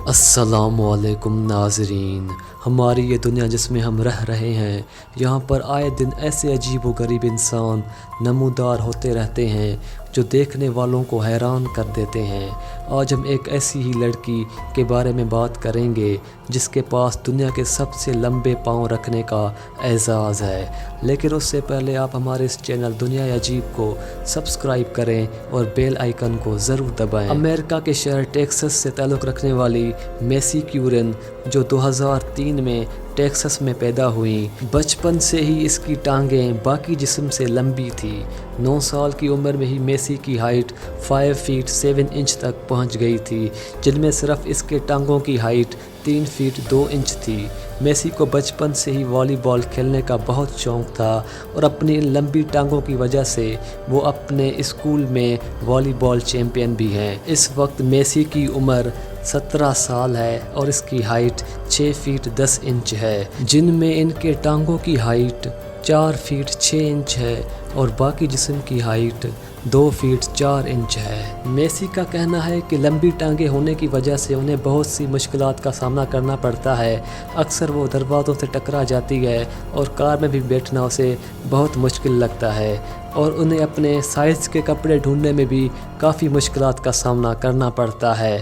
السلام علیکم ناظرین، ہماری یہ دنیا جس میں ہم رہ رہے ہیں، یہاں پر آئے دن ایسے عجیب و غریب انسان نمودار ہوتے رہتے ہیں جو دیکھنے والوں کو حیران کر دیتے ہیں۔ آج ہم ایک ایسی ہی لڑکی کے بارے میں بات کریں گے جس کے پاس دنیا کے سب سے لمبے پاؤں رکھنے کا اعزاز ہے، لیکن اس سے پہلے آپ ہمارے اس چینل دنیا عجیب کو سبسکرائب کریں اور بیل آئیکن کو ضرور دبائیں۔ امریکہ کے شہر ٹیکساس سے تعلق رکھنے والی میسی کیورن، جو 2003 میں ٹیکساس میں پیدا ہوئیں، بچپن سے ہی اس کی ٹانگیں باقی جسم سے لمبی تھی۔ 9 سال کی عمر میں ہی میسی کی ہائٹ 5 فیٹ 7 انچ تک پہنچ گئی تھی، جن میں صرف اس کے ٹانگوں کی ہائٹ 3 فیٹ 2 انچ تھی۔ میسی کو بچپن سے ہی والی بال کھیلنے کا بہت شوق تھا اور اپنی لمبی ٹانگوں کی وجہ سے وہ اپنے اسکول میں والی بال چیمپئن بھی ہیں۔ اس وقت میسی کی عمر 17 سال ہے اور اس کی ہائٹ 6 فیٹ 10 انچ ہے، جن میں ان کے ٹانگوں کی ہائٹ 4 فیٹ 6 انچ ہے اور باقی جسم کی ہائٹ 2 فیٹ 4 انچ ہے۔ میسی کا کہنا ہے کہ لمبی ٹانگیں ہونے کی وجہ سے انہیں بہت سی مشکلات کا سامنا کرنا پڑتا ہے۔ اکثر وہ دروازوں سے ٹکرا جاتی ہے اور کار میں بھی بیٹھنا اسے بہت مشکل لگتا ہے، اور انہیں اپنے سائز کے کپڑے ڈھونڈنے میں بھی کافی مشکلات کا سامنا کرنا پڑتا ہے۔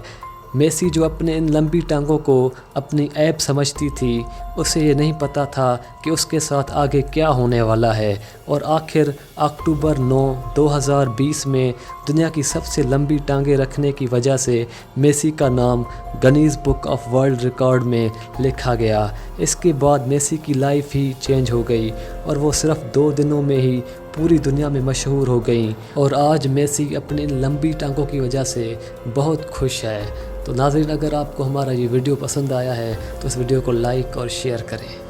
میسی جو اپنے ان لمبی ٹانگوں کو اپنی عیب سمجھتی تھی، اسے یہ نہیں پتا تھا کہ اس کے ساتھ آگے کیا ہونے والا ہے، اور آخر اکتوبر 9، 2020 میں دنیا کی سب سے لمبی ٹانگیں رکھنے کی وجہ سے میسی کا نام Guinness book of world record میں لکھا گیا۔ اس کے بعد میسی کی لائف ہی چینج ہو گئی اور وہ صرف 2 دنوں میں ہی پوری دنیا میں مشہور ہو گئیں، اور آج میسی اپنی لمبی ٹانگوں کی وجہ سے بہت خوش ہے۔ تو ناظرین، اگر آپ کو ہمارا یہ ویڈیو پسند آیا ہے تو اس ویڈیو کو لائک اور شیئر کریں۔